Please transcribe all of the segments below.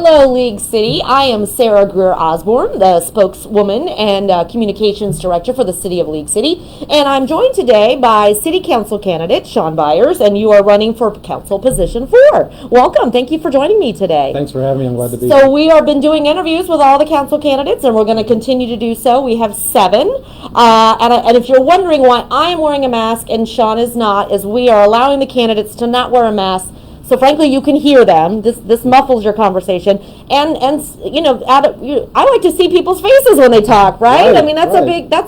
Hello, League City. I am Sarah Greer Osborne, the spokeswoman and communications director for the City of League City. And I'm joined today by City Council candidate Shawn Byars, and you are running for Council Position 4. Welcome. Thank you for joining me today. Thanks for having me. I'm glad to be here. So we have been doing interviews with all the council candidates, and we're going to continue to do so. We have 7. And if you're wondering why I am wearing a mask and Shawn is not, is we are allowing the candidates to not wear a mask. So frankly, you can hear them. This muffles your conversation, and you know, I like to see people's faces when they talk, right? I mean, that's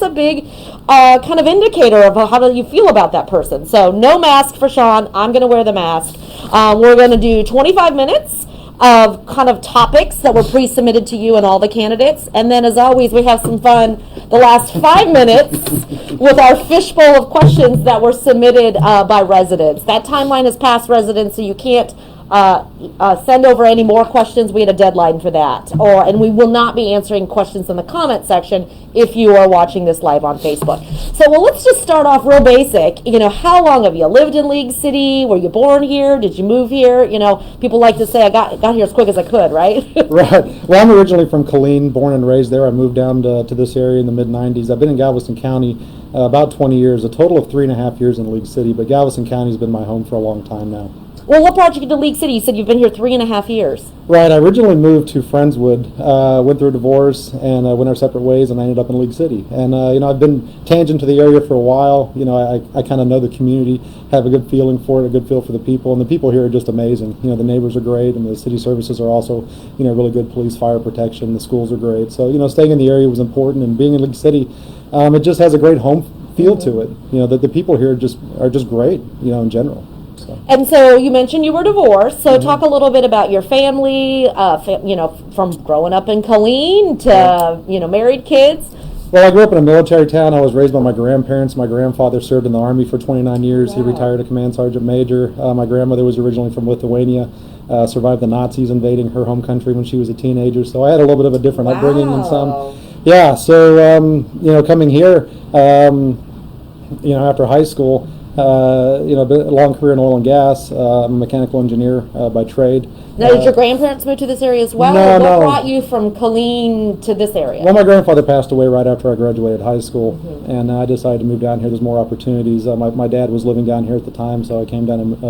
a big kind of indicator of how do you feel about that person. So no mask for Shawn. I'm going to wear the mask. We're going to do 25 minutes of kind of topics that were pre-submitted to you and all the candidates, and then as always, we have some fun the last 5 minutes with our fishbowl of questions that were submitted by residents. That timeline has passed, residents, so you can't send over any more questions. We had a deadline for that. And we will not be answering questions in the comment section if you are watching this live on Facebook. So, well, let's just start off real basic. You know, how long have you lived in League City? Were you born here? Did you move here? You know, people like to say I got here as quick as I could, right? Right. Well, I'm originally from Killeen, born and raised there. I moved down to this area in the mid-'90s. I've been in Galveston County about 20 years, a total of 3.5 years in League City, but Galveston County has been my home for a long time now. Well, what brought you to League City? You said you've been here 3.5 years. Right. I originally moved to Friendswood, went through a divorce, and went our separate ways, and I ended up in League City. And, you know, I've been tangent to the area for a while. You know, I kind of know the community, have a good feeling for it, a good feel for the people, and the people here are just amazing. You know, the neighbors are great, and the city services are also, you know, really good. Police, fire protection, the schools are great. So, you know, staying in the area was important, and being in League City, it just has a great home feel to it. You know, that the people here are just great, you know, in general. And so you mentioned you were divorced, so talk a little bit about your family, you know, from growing up in Killeen to, you know, married kids. Well, I grew up in a military town. I was raised by my grandparents. My grandfather served in the Army for 29 years. Wow. He retired a command sergeant major. My grandmother was originally from Lithuania, survived the Nazis invading her home country when she was a teenager, so I had a little bit of a different upbringing than some. Yeah, so, you know, coming here, you know, after high school, you know, a long career in oil and gas. I'm a mechanical engineer by trade. Now, did your grandparents move to this area as well? No, what brought you from Killeen to this area? Well, my grandfather passed away right after I graduated high school, and I decided to move down here. There's more opportunities. My dad was living down here at the time, so I came down and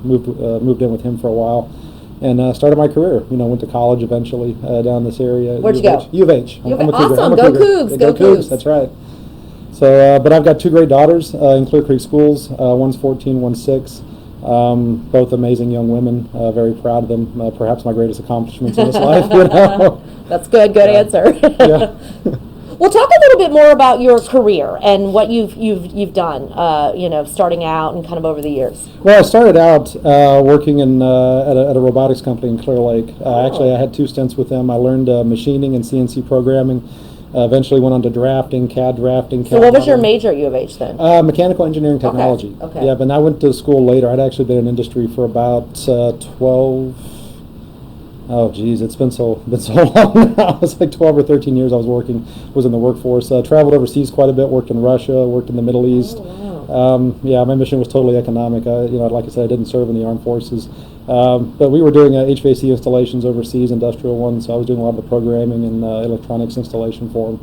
moved in with him for a while, and started my career. You know, went to college eventually down in this area. Where'd you go? U of H. I'm a Cougar. Awesome. Go Cougs. Go Cougs. That's right. So, but I've got 2 great daughters in Clear Creek schools. One's 14, one's 6. Both amazing young women. Very proud of them. Perhaps my greatest accomplishments in this life. You know? That's good. Good answer. Yeah. Well, talk a little bit more about your career and what you've done. You know, starting out and kind of over the years. Well, I started out working in at a robotics company in Clear Lake. Actually, I had 2 stints with them. I learned machining and CNC programming. Eventually went on to drafting, CAD drafting. So what was your major at U of H then? Mechanical engineering technology. Okay. Yeah, but I went to school later. I'd actually been in industry for about 12. Oh, geez, it's been so long now. It's like 12 or 13 years I was in the workforce. Traveled overseas quite a bit. Worked in Russia. Worked in the Middle East. Oh, wow. Yeah, my mission was totally economic. You know, like I said, I didn't serve in the armed forces. But we were doing HVAC installations overseas, industrial ones, so I was doing a lot of the programming and electronics installation for them.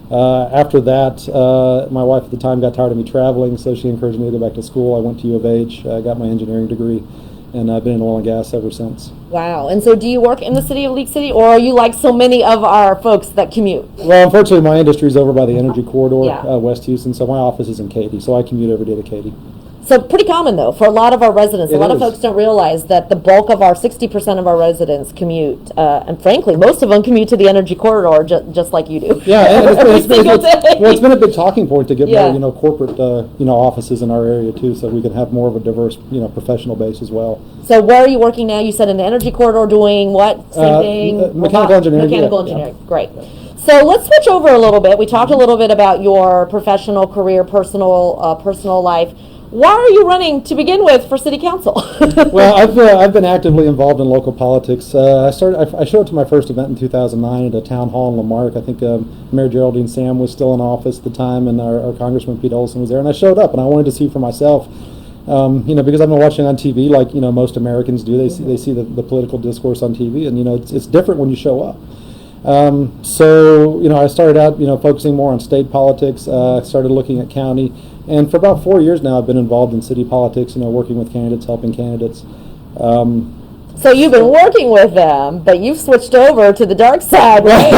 After that, my wife at the time got tired of me traveling, so she encouraged me to go back to school. I went to U of H, got my engineering degree, and I've been in oil and gas ever since. Wow. And so do you work in the city of League City, or are you like so many of our folks that commute? Well, unfortunately, my industry is over by the energy corridor, West Houston, so my office is in Katy, so I commute every day to Katy. So pretty common, though, for a lot of our residents. A lot of folks don't realize that the bulk of our 60% of our residents commute. And frankly, most of them commute to the energy corridor just like you do. Yeah, it's been a big talking point to get more, you know, corporate, you know, offices in our area, too, so we can have more of a diverse, you know, professional base as well. So where are you working now? You said in the energy corridor doing what? Same thing? Mechanical engineering. Mechanical engineering. Yeah. Great. So let's switch over a little bit. We talked a little bit about your professional career, personal life. Why are you running to begin with for city council? Well, I've been actively involved in local politics. I showed up to my first event in 2009 at a town hall in Lamarck. I think Mayor Geraldine Sam was still in office at the time, and our Congressman Pete Olson was there. And I showed up, and I wanted to see for myself Because I've been watching on TV like, most Americans do. They see the political discourse on TV, and, it's different when you show up. I started out, focusing more on state politics, started looking at county, and for about 4 years now I've been involved in city politics, working with candidates, helping candidates. So you've been working with them, but you've switched over to the dark side, right?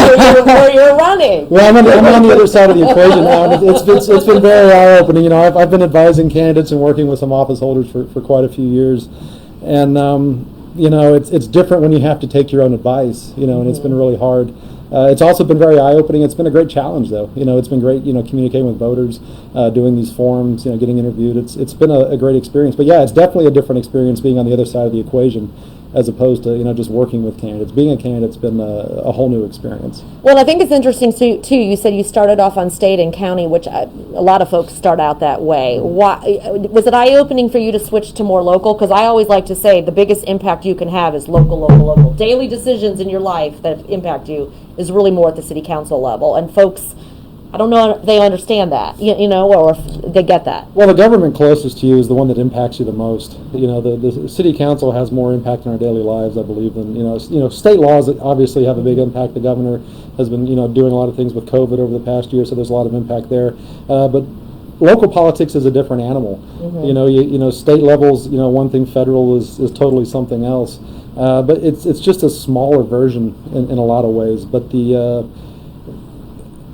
where you're running. Well, I'm on the other side of the equation now, and it's been very eye-opening. I've been advising candidates and working with some office holders for quite a few years, and it's different when you have to take your own advice, and it's been really hard. It's also been very eye-opening. It's been a great challenge, though. It's been great, communicating with voters, doing these forums, getting interviewed. It's been a great experience. But yeah, it's definitely a different experience being on the other side of the equation, as opposed to, just working with candidates. Being a candidate's been a whole new experience. Well, I think it's interesting, too. You said you started off on state and county, which a lot of folks start out that way. Why was it eye-opening for you to switch to more local? Because I always like to say the biggest impact you can have is local. Daily decisions in your life that impact you is really more at the city council level. And folks, I don't know if they understand that, or if they get that. Well, the government closest to you is the one that impacts you the most. The city council has more impact on our daily lives, I believe, than, state laws that obviously have a big impact. The governor has been, doing a lot of things with COVID over the past year, so there's a lot of impact there. But local politics is a different animal. State levels, one thing, federal is totally something else. But it's just a smaller version in a lot of ways. But the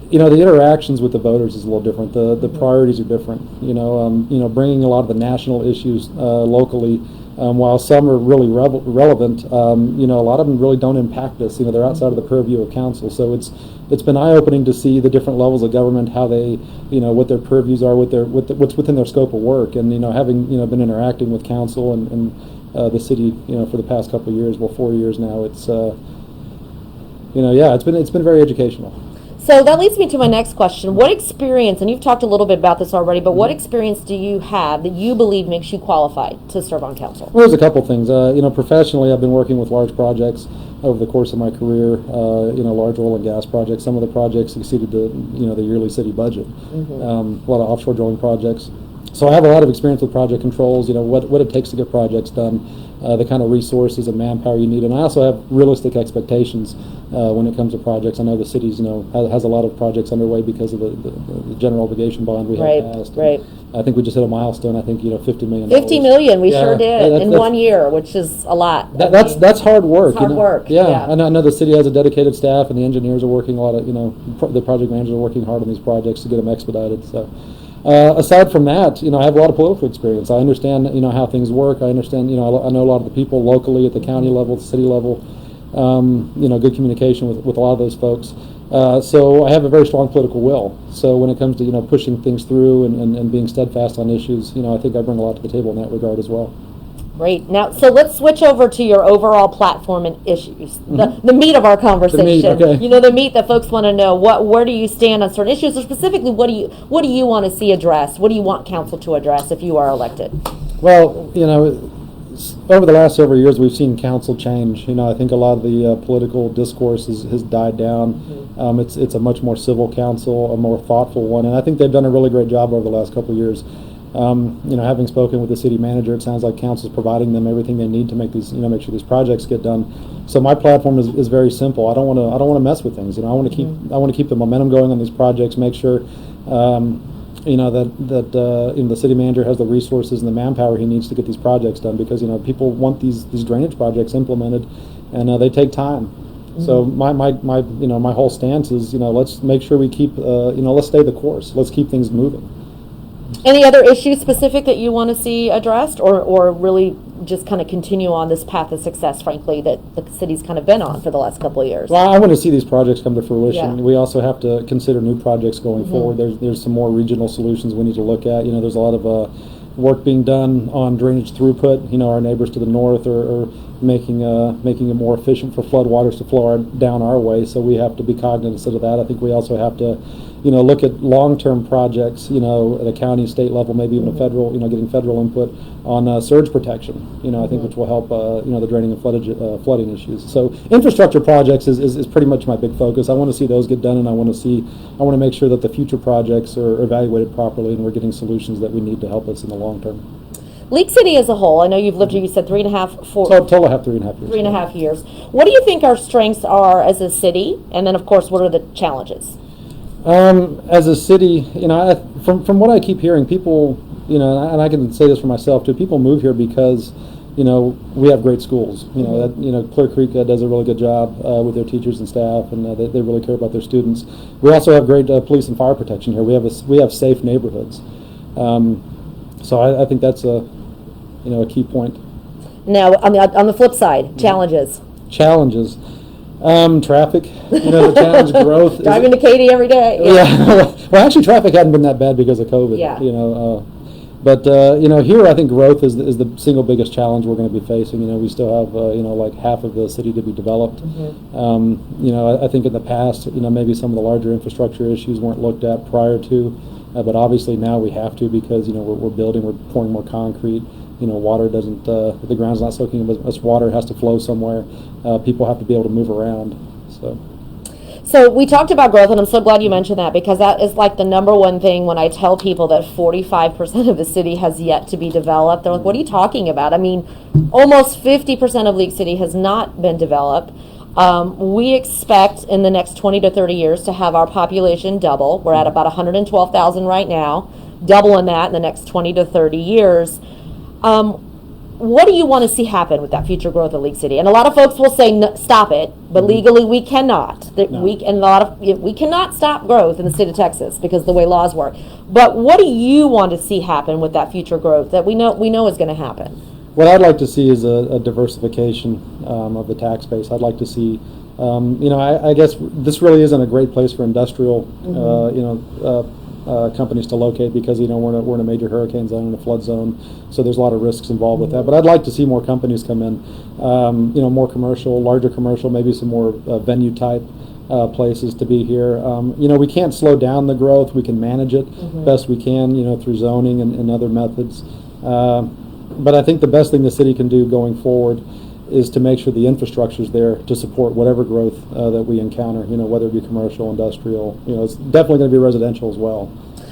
interactions with the voters is a little different. The priorities are different. Bringing a lot of the national issues locally, while some are really relevant, a lot of them really don't impact us. They're outside of the purview of council. So it's been eye-opening to see the different levels of government, how they, what their purviews are, what's within their scope of work, and having been interacting with council and the city, for the past couple of years, 4 years now. It's it's been very educational. So that leads me to my next question. What experience, and you've talked a little bit about this already, but what experience do you have that you believe makes you qualified to serve on council? Well, there's a couple things. Professionally, I've been working with large projects over the course of my career, large oil and gas projects. Some of the projects exceeded the yearly city budget. A lot of offshore drilling projects. So I have a lot of experience with project controls, what it takes to get projects done, the kind of resources and manpower you need. And I also have realistic expectations when it comes to projects. I know the city's, has a lot of projects underway because of the general obligation bond we have passed. Right. I think we just hit a milestone. I think, $50 million. $50 million, we sure did, in 1 year, which is a lot. That's hard work. It's hard work. Yeah. I know the city has a dedicated staff, and the engineers are working a lot of, the project managers are working hard on these projects to get them expedited. So. Aside from that, I have a lot of political experience. I understand, how things work. I understand, I know a lot of the people locally at the county level, the city level. Good communication with a lot of those folks. So I have a very strong political will. So when it comes to, pushing things through and being steadfast on issues, I think I bring a lot to the table in that regard as well. Great. Now, so let's switch over to your overall platform and issues, the meat of our conversation. The meat, okay. The meat that folks want to know. Where do you stand on certain issues, or specifically, what do you want to see addressed? What do you want council to address if you are elected? Well, over the last several years, we've seen council change. I think a lot of the political discourse has died down. It's a much more civil council, a more thoughtful one, and I think they've done a really great job over the last couple of years. Having spoken with the city manager, it sounds like council's providing them everything they need to make these, make sure these projects get done. So my platform is very simple. I don't want to mess with things. I want to keep the momentum going on these projects. Make sure, that the city manager has the resources and the manpower he needs to get these projects done, because people want these drainage projects implemented, and they take time. So my whole stance is, let's make sure we keep let's stay the course. Let's keep things moving. Any other issues specific that you want to see addressed, or really just kind of continue on this path of success, frankly, that the city's kind of been on for the last couple of years? Well, I want to see these projects come to fruition. Yeah. We also have to consider new projects going forward. There's some more regional solutions we need to look at. There's a lot of work being done on drainage throughput. Our neighbors to the north are making it more efficient for floodwaters to flow down our way, so we have to be cognizant of that. I think we also have to look at long-term projects, at a county, state level, maybe even a federal, getting federal input on surge protection, I think, which will help, the draining and flooding issues. So infrastructure projects is pretty much my big focus. I want to see those get done, and I want to make sure that the future projects are evaluated properly and we're getting solutions that we need to help us in the long term. League City as a whole, I know you've lived here, you said 3.5, 4, So total I have 3.5 years. 3.5 years. What do you think our strengths are as a city? And then, of course, what are the challenges? As a city, from what I keep hearing, people, and I can say this for myself too, people move here because, we have great schools. Clear Creek does a really good job with their teachers and staff, and they really care about their students. We also have great police and fire protection here. We have safe neighborhoods. So I think that's a key point. Now, on the flip side, challenges. Traffic. The challenge growth. Driving to Katy every day. Yeah. Well, actually, traffic hadn't been that bad because of COVID. Yeah. But here I think growth is the single biggest challenge we're going to be facing. We still have like half of the city to be developed. I think in the past, maybe some of the larger infrastructure issues weren't looked at prior to, but obviously now we have to because we're building, we're pouring more concrete. Water doesn't, the ground's not soaking as much water, has to flow somewhere. People have to be able to move around. So we talked about growth, and I'm so glad you mentioned that, because that is like the number one thing when I tell people that 45% of the city has yet to be developed. They're like, what are you talking about? I mean, almost 50% of League City has not been developed. We expect in the next 20 to 30 years to have our population double. We're at about 112,000 right now, doubling that in the next 20 to 30 years. What do you want to see happen with that future growth of League City? And a lot of folks will say, stop it, but legally we cannot. No. We cannot stop growth in the state of Texas because of the way laws work. But what do you want to see happen with that future growth that we know is going to happen? What I'd like to see is a diversification of the tax base. I'd like to see, I guess this really isn't a great place for industrial, companies to locate because we're in a major hurricane zone and a flood zone, so there's a lot of risks involved with that. But I'd like to see more companies come in, more commercial, larger commercial, maybe some more venue type places to be here. We can't slow down the growth. We can manage it best we can, through zoning and other methods. But I think the best thing the city can do going forward is to make sure the infrastructure is there to support whatever growth that we encounter, whether it be commercial, industrial, it's definitely going to be residential as well.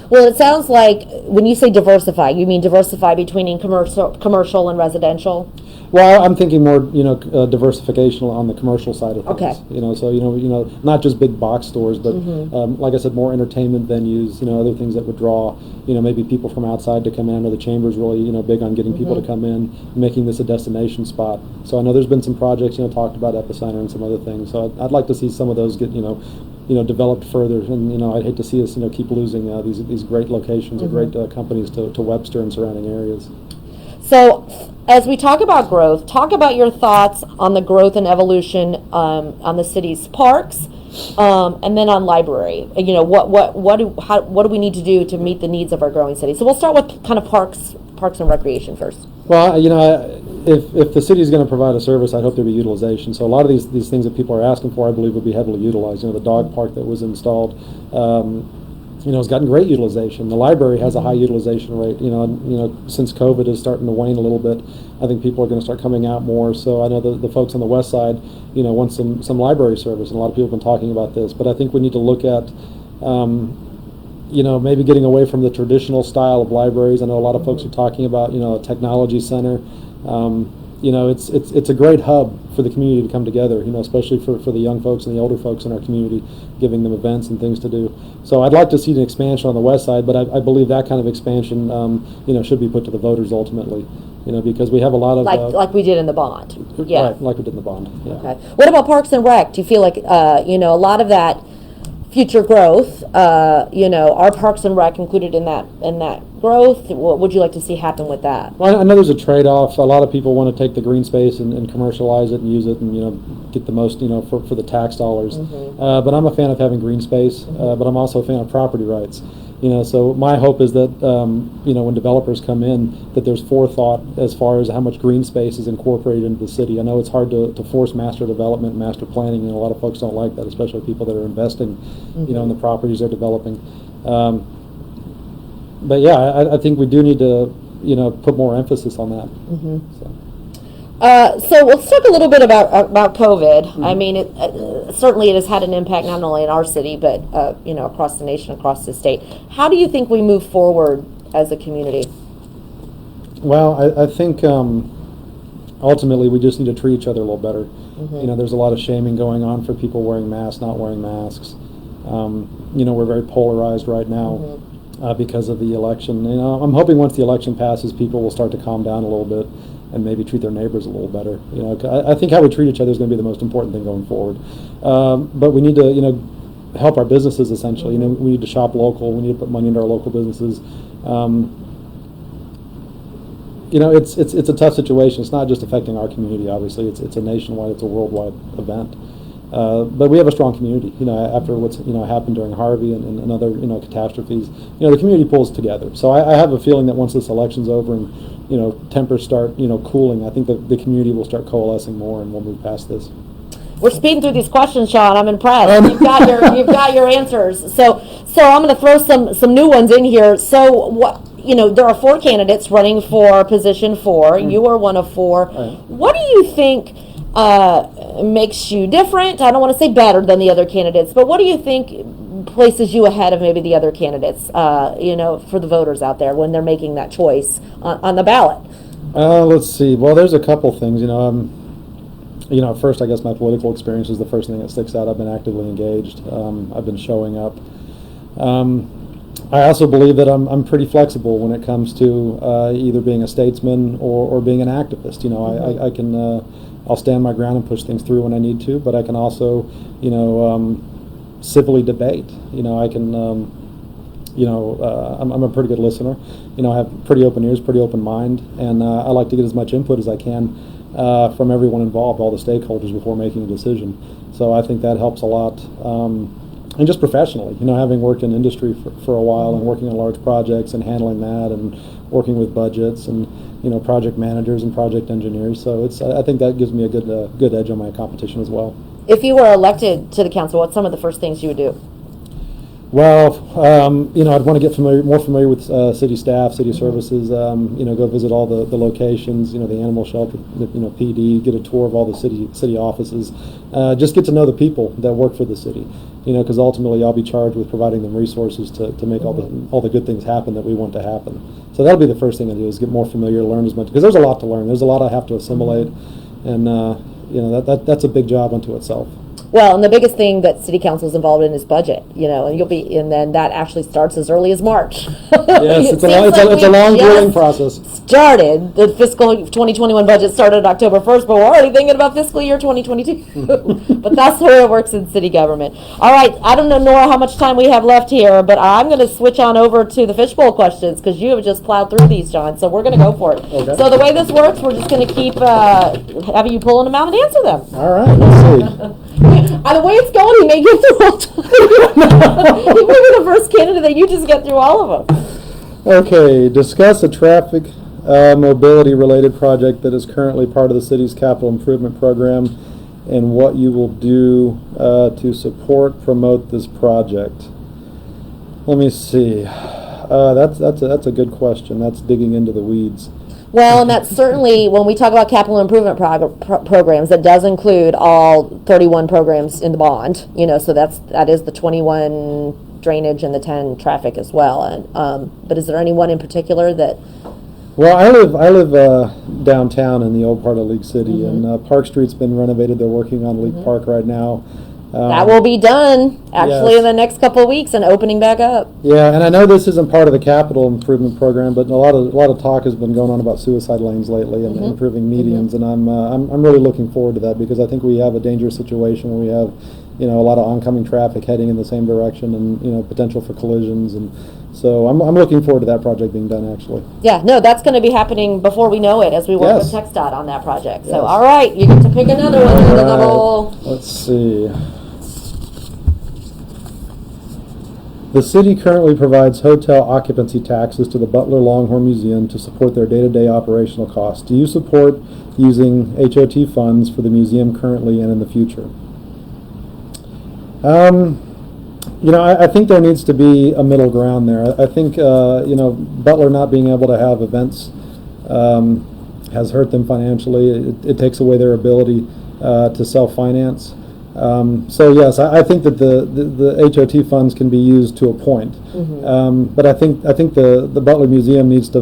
Well, it sounds like when you say diversify, you mean diversify between commercial and residential? Well, I'm thinking more, diversification on the commercial side of things. Okay. So, not just big box stores, but like I said, more entertainment venues, other things that would draw, maybe people from outside to come in. I know the chamber's really, big on getting people to come in, making this a destination spot. So I know there's been some projects, talked about Epicenter and some other things. So I'd like to see some of those get, developed further. And, I'd hate to see us, keep losing these great locations or great companies to Webster and surrounding areas. So, as we talk about growth, talk about your thoughts on the growth and evolution on the city's parks, and then on library. What do we need to do to meet the needs of our growing city? So we'll start with kind of parks and recreation first. Well, if the city is going to provide a service, I hope there be utilization. So a lot of these things that people are asking for, I believe, will be heavily utilized. The dog park that was installed. It's gotten great utilization. The library has a high utilization rate. Since COVID is starting to wane a little bit, I think people are going to start coming out more. So I know the folks on the west side, want some library service, and a lot of people have been talking about this. But I think we need to look at, maybe getting away from the traditional style of libraries. I know a lot of folks are talking about, a technology center. It's a great hub for the community to come together, especially for the young folks and the older folks in our community, giving them events and things to do. So I'd like to see an expansion on the west side, but I believe that kind of expansion, should be put to the voters ultimately, because we have a lot of... Like we did in the bond. Yeah. Right, like we did in the bond. Yeah. Okay. What about Parks and Rec? Do you feel like, a lot of that future growth, are Parks and Rec included in that growth? What would you like to see happen with that? Well, I know there's a trade-off. A lot of people want to take the green space and commercialize it and use it and get the most for the tax dollars. But I'm a fan of having green space. But I'm also a fan of property rights. So my hope is that when developers come in, that there's forethought as far as how much green space is incorporated into the city. I know it's hard to force master development, master planning, and a lot of folks don't like that, especially people that are investing, in the properties they're developing. But yeah, I think we do need to, put more emphasis on that. So let's talk a little bit about COVID. I mean, certainly it has had an impact not only in our city, but across the nation, across the state. How do you think we move forward as a community? Well, I think ultimately we just need to treat each other a little better. You know, there's a lot of shaming going on for people wearing masks, not wearing masks. You know, we're very polarized right now because of the election. You know, I'm hoping once the election passes, people will start to calm down a little bit and maybe treat their neighbors a little better. You know, I think how we treat each other is going to be the most important thing going forward. But we need to, you know, help our businesses essentially. You know, we need to shop local. We need to put money into our local businesses. You know, it's a tough situation. It's not just affecting our community. Obviously, it's a nationwide, it's a worldwide event. But we have a strong community. You know, after what's happened during Harvey and other catastrophes, you know, the community pulls together. So I have a feeling that once this election's over and tempers start cooling, I think that the community will start coalescing more and we'll move past this. We're speeding through these questions, Shawn. I'm impressed. You've got your answers. So I'm going to throw some new ones in here. So what? There are 4 candidates running for position 4. You are one of 4. Right. What do you think makes you different? I don't want to say better than the other candidates, but what do you think places you ahead of maybe the other candidates, for the voters out there when they're making that choice on the ballot? Let's see. Well, there's a couple things. First, I guess my political experience is the first thing that sticks out. I've been actively engaged. I've been showing up. I also believe that I'm pretty flexible when it comes to either being a statesman or being an activist. I can I'll stand my ground and push things through when I need to, but I can also civilly debate. I can I'm a pretty good listener. I have pretty open ears, pretty open mind, and I like to get as much input as I can from everyone involved, all the stakeholders, before making a decision. So I think that helps a lot. And just professionally, having worked in industry for a while and working on large projects and handling that and working with budgets and project managers and project engineers. So I think that gives me a good edge on my competition as well. If you were elected to the council, what's some of the first things you would do? Well, I'd want to get more familiar with city staff, city services. Go visit all the locations. The animal shelter, PD. Get a tour of all the city offices. Just get to know the people that work for the city. Because ultimately I'll be charged with providing them resources to make all the good things happen that we want to happen. So that'll be the first thing I do, is get more familiar, learn as much, because there's a lot to learn. There's a lot I have to assimilate, and that's a big job unto itself. Well, and the biggest thing that city council is involved in is budget, and then that actually starts as early as March. Yes, it's a long grueling process. Started the fiscal 2021 budget started October 1st, but we're already thinking about fiscal year 2022. But that's the way it works in city government. All right, I don't know, Nora, how much time we have left here, but I'm going to switch on over to the Fishbowl questions because you have just plowed through these, John. So we're going to go for it. Okay. So the way this works, we're just going to keep having you pulling them out and answer them. All right, let's see. The way it's going, he may get through all time. He may be the first candidate that you just get through all of them. Okay, discuss a traffic mobility-related project that is currently part of the city's capital improvement program and what you will do to promote this project. Let me see. That's a good question. That's digging into the weeds. Well, and that's certainly, when we talk about capital improvement programs, that does include all 31 programs in the bond, so that is the 21 drainage and the 10 traffic as well. And but is there any one in particular that? Well, I live downtown in the old part of League City, and Park Street's been renovated. They're working on League Park right now. That will be done, actually, yes, in the next couple of weeks and opening back up. Yeah, and I know this isn't part of the capital improvement program, but a lot of talk has been going on about suicide lanes lately and improving medians, and I'm really looking forward to that, because I think we have a dangerous situation where we have a lot of oncoming traffic heading in the same direction, and potential for collisions, and so I'm looking forward to that project being done, actually. Yeah, no, that's going to be happening before we know it, as we work with TxDOT on that project. So, all right, you get to pick another one out of the whole. Let's see. The city currently provides hotel occupancy taxes to the Butler Museum to support their day-to-day operational costs. Do you support using HOT funds for the museum currently and in the future? I think there needs to be a middle ground there. I think, Butler not being able to have events has hurt them financially. It takes away their ability to self-finance. So yes, I think that the HOT funds can be used to a point. But I think the Butler Museum needs to,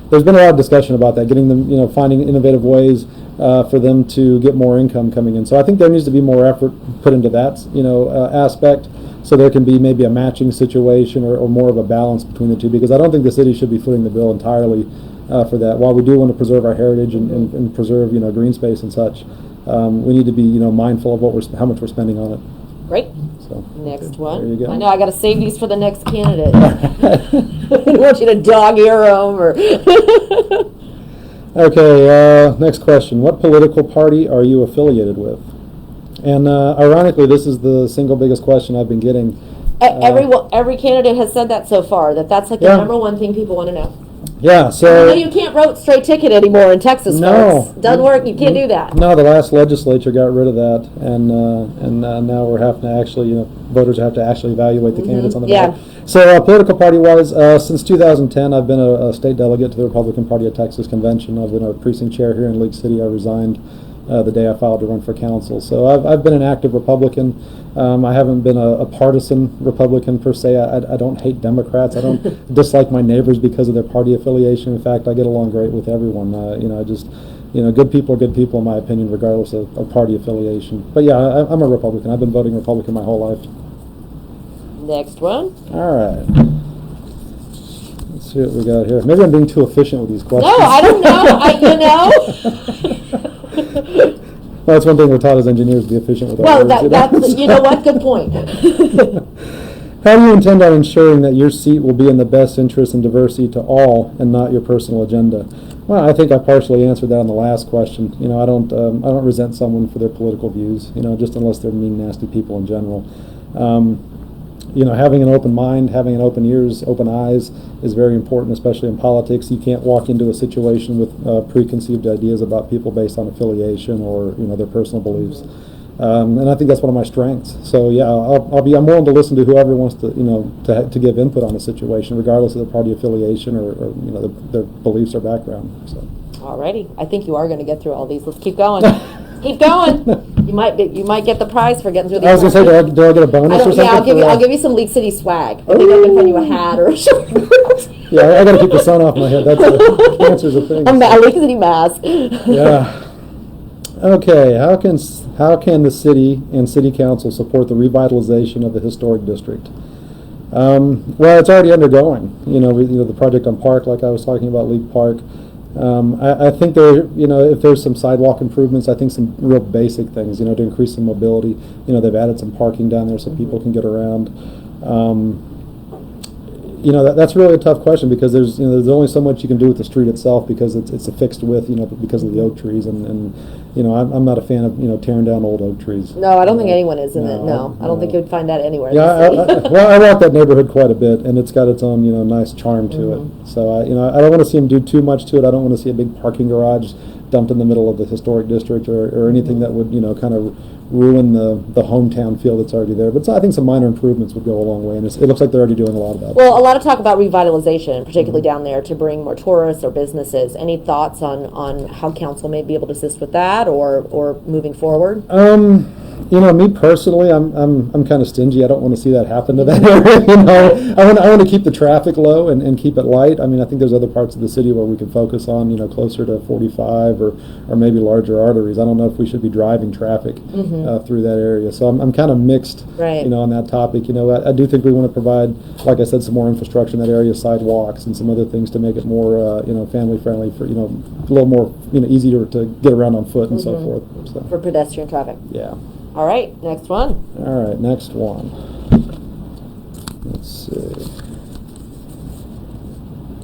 there's been a lot of discussion about that, getting them, finding innovative ways for them to get more income coming in. So I think there needs to be more effort put into that, aspect, so there can be maybe a matching situation or more of a balance between the two, because I don't think the city should be footing the bill entirely for that. While we do want to preserve our heritage and preserve, green space and such, we need to be, mindful of how much we're spending on it. Great. So Next one. There you go. I know I got to save these for the next candidate. I don't want you to dog ear them or. Okay, next question. What political party are you affiliated with? And ironically, this is the single biggest question I've been getting. Every candidate has said that so far, that's like the number one thing people want to know. Yeah, so... No, you can't vote straight ticket anymore in Texas, folks. Doesn't work, you can't do that. No, the last legislature got rid of that, and now we're having to actually, voters have to actually evaluate the candidates on the ballot. So political party-wise, since 2010, I've been a state delegate to the Republican Party of Texas Convention. I've been a precinct chair here in League City. I resigned the day I filed to run for council. So I've been an active Republican. I haven't been a partisan Republican per se. I don't hate Democrats. I don't dislike my neighbors because of their party affiliation. In fact, I get along great with everyone. Good people are good people in my opinion, regardless of party affiliation. But yeah, I'm a Republican. I've been voting Republican my whole life. Next one. All right. Let's see what we got here. Maybe I'm being too efficient with these questions. No, I don't know. Well, that's one thing we're taught as engineers, to be efficient with our words. That's, you know what, good point. How do you intend on ensuring that your seat will be in the best interest and diversity to all and not your personal agenda? Well, I think I partially answered that on the last question. I don't resent someone for their political views, just unless they're mean, nasty people in general. Having an open mind, having an open ears, open eyes is very important, especially in politics. You can't walk into a situation with preconceived ideas about people based on affiliation or their personal beliefs. And I think that's one of my strengths. So yeah, I'm willing to listen to whoever wants to give input on a situation, regardless of their party affiliation or their beliefs or background. So. Alrighty, I think you are going to get through all these. Let's keep going. Keep going. You might get the prize for getting through these. I was going to say, do I get a bonus or something? Yeah, I'll give you some League City swag. I think I can find you a hat or a shirt. Yeah, I got to keep the sun off my head. That's cancer's a thing. A League City mask. Yeah. Okay. How can the city and city council support the revitalization of the historic district? Well, it's already undergoing. The project on Park, like I was talking about, League Park. I think if there's some sidewalk improvements, I think some real basic things, to increase some mobility. They've added some parking down there so people can get around. That's really a tough question because there's only so much you can do with the street itself because it's a fixed width, because of the oak trees and I'm not a fan of tearing down old oak trees. No, I don't think anyone is in it. No, I don't think you'd find that anywhere. Yeah, I walk that neighborhood quite a bit, and it's got its own nice charm to it. So I don't want to see them do too much to it. I don't want to see a big parking garage dumped in the middle of the historic district or anything that would kind of ruin the hometown feel that's already there. But I think some minor improvements would go a long way, and it looks like they're already doing a lot of that. Well, a lot of talk about revitalization, particularly down there, to bring more tourists or businesses. Any thoughts on how council may be able to assist with that or moving forward? Me personally, I'm kind of stingy. I don't want to see that happen to that area. I want to keep the traffic low and keep it light. I think there's other parts of the city where we can focus on, closer to 45 or maybe larger arteries. I don't know if we should be driving traffic through that area. So I'm kind of mixed, on that topic. I do think we want to provide, like I said, some more infrastructure in that area, sidewalks and some other things to make it more, family friendly for, a little more, easier to get around on foot and so forth. So. For pedestrian traffic. Yeah. All right, next one. All right, next one. Let's see.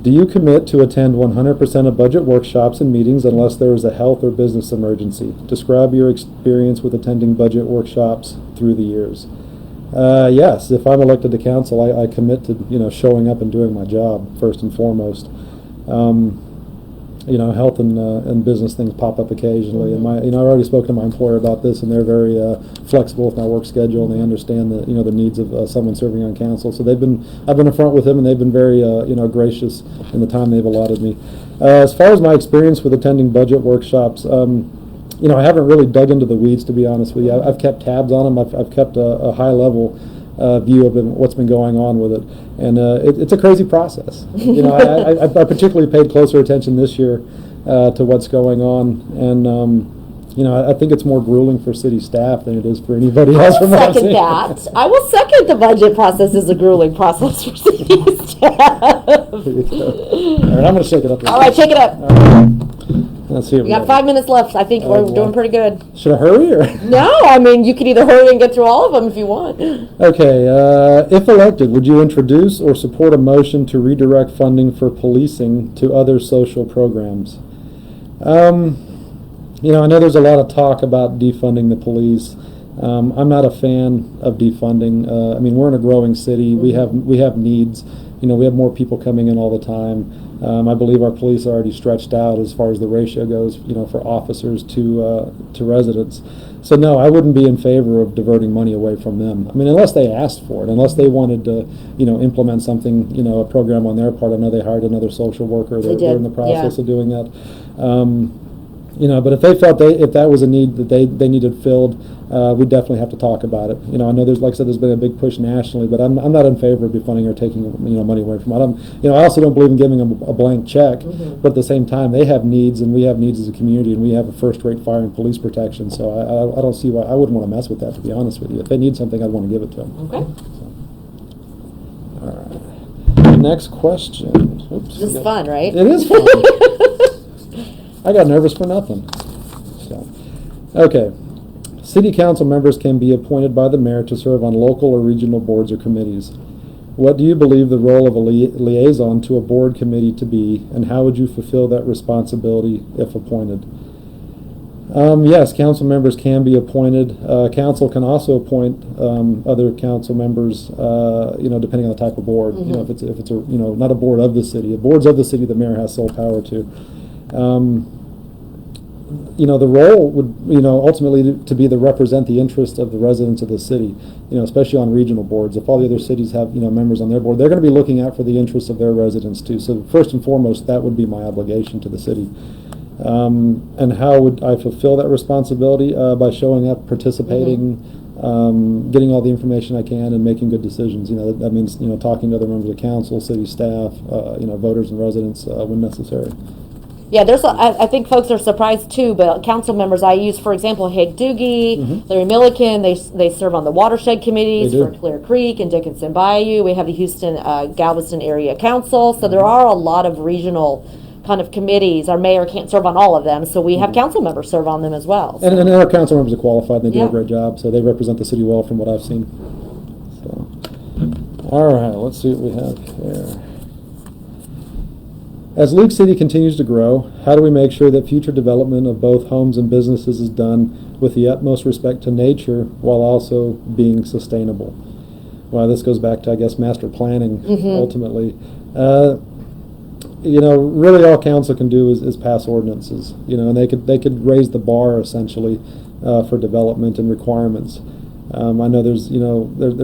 Do you commit to attend 100% of budget workshops and meetings unless there is a health or business emergency? Describe your experience with attending budget workshops through the years. Yes, if I'm elected to council, I commit to showing up and doing my job first and foremost. Health and business things pop up occasionally, and I've already spoken to my employer about this, and they're very flexible with my work schedule, and they understand the needs of someone serving on council. So I've been upfront with them, and they've been very gracious in the time they've allotted me. As far as my experience with attending budget workshops, I haven't really dug into the weeds, to be honest with you. I've kept tabs on them. I've kept a high level view of what's been going on with it, and it's a crazy process. I particularly paid closer attention this year to what's going on, and I think it's more grueling for city staff than it is for anybody else. I will second that. I will second the budget process is a grueling process for city staff. All right, I'm going to shake it up. All right, shake it up. Let's see. We got 5 minutes left. I think we're doing pretty good. Should I hurry or? No, I mean, you could either hurry and get through all of them if you want. Okay. If elected, would you introduce or support a motion to redirect funding for policing to other social programs? I know there's a lot of talk about defunding the police. I'm not a fan of defunding. We're in a growing city. We have needs. We have more people coming in all the time. I believe our police are already stretched out as far as the ratio goes, for officers to residents. So no, I wouldn't be in favor of diverting money away from them. Unless they asked for it, unless they wanted to, implement something, a program on their part. I know they hired another social worker. They're in the process of doing that. But if they felt if that was a need that they needed filled, we definitely have to talk about it. I know there's, like I said, there's been a big push nationally, but I'm not in favor of defunding or taking money away from them. I also don't believe in giving them a blank check, but at the same time they have needs and we have needs as a community, and we have a first-rate fire and police protection. So I don't see why I wouldn't want to mess with that, to be honest with you. If they need something, I'd want to give it to them. Okay. All right. Next question. Oops. This is fun, right? It is fun. I got nervous for nothing. So, okay. City council members can be appointed by the mayor to serve on local or regional boards or committees. What do you believe the role of a liaison to a board committee to be, and how would you fulfill that responsibility if appointed? Yes, council members can be appointed. Council can also appoint other council members, depending on the type of board. If it's a not a board of the city. Boards of the city, the mayor has sole power to. The role would, ultimately to be to represent the interest of the residents of the city, especially on regional boards. If all the other cities have, members on their board, they're going to be looking out for the interests of their residents too. So first and foremost, that would be my obligation to the city. And how would I fulfill that responsibility? By showing up, participating, getting all the information I can, and making good decisions. That means, talking to other members of the council, city staff, voters and residents when necessary. Yeah, I think folks are surprised too, but council members I use, for example, Haig Doogie, Larry Milliken, they serve on the watershed committees for Clear Creek and Dickinson Bayou. We have the Houston Galveston Area Council, so there are a lot of regional kind of committees. Our mayor can't serve on all of them, so we have council members serve on them as well. So. And our council members are qualified, and they do a great job, so they represent the city well from what I've seen. So, all right, let's see what we have here. As League City continues to grow, how do we make sure that future development of both homes and businesses is done with the utmost respect to nature while also being sustainable? Well, this goes back to, I guess, master planning, ultimately. Really all council can do is pass ordinances, and they could raise the bar, essentially, for development and requirements. I know there's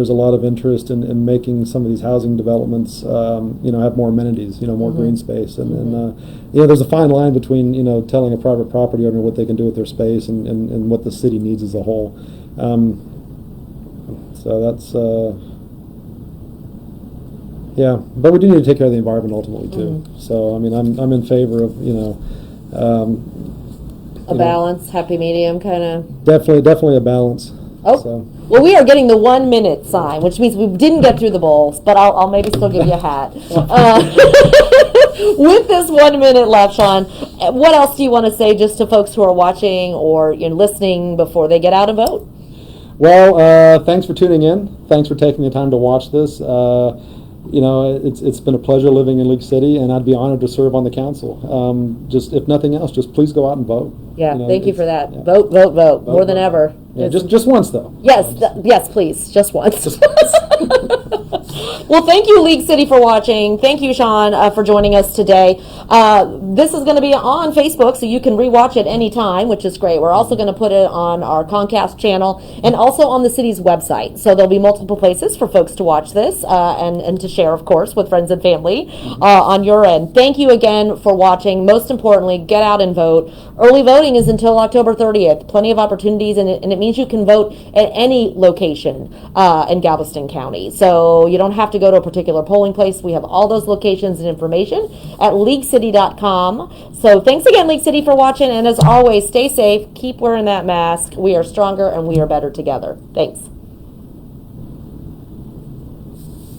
a lot of interest in making some of these housing developments have more amenities, more green space, and there's a fine line between telling a private property owner what they can do with their space and what the city needs as a whole. So that's but we do need to take care of the environment ultimately too. So I'm in favor of a balance, happy medium kind of. Definitely a balance. Oh, so. Well, we are getting the 1 minute sign, which means we didn't get through the bowls, but I'll maybe still give you a hat. With this 1 minute left, Shawn, what else do you want to say just to folks who are watching or listening before they get out and vote? Well, thanks for tuning in. Thanks for taking the time to watch this. It's been a pleasure living in League City, and I'd be honored to serve on the council. Just if nothing else, just please go out and vote. Yeah, thank you for that. Yeah. Vote, more than ever. Yeah, just once though. Yes, yes, please, just once. Well, thank you, League City, for watching. Thank you, Shawn, for joining us today. This is going to be on Facebook, so you can rewatch it anytime, which is great. We're also going to put it on our Comcast channel and also on the city's website. So there'll be multiple places for folks to watch this and to share, of course, with friends and family on your end. Thank you again for watching. Most importantly, get out and vote. Early voting is until October 30th. Plenty of opportunities, and it means you can vote at any location in Galveston County. So you don't have to go to a particular polling place. We have all those locations and information at leaguecity.com. So thanks again, League City, for watching. And as always, stay safe. Keep wearing that mask. We are stronger and we are better together. Thanks.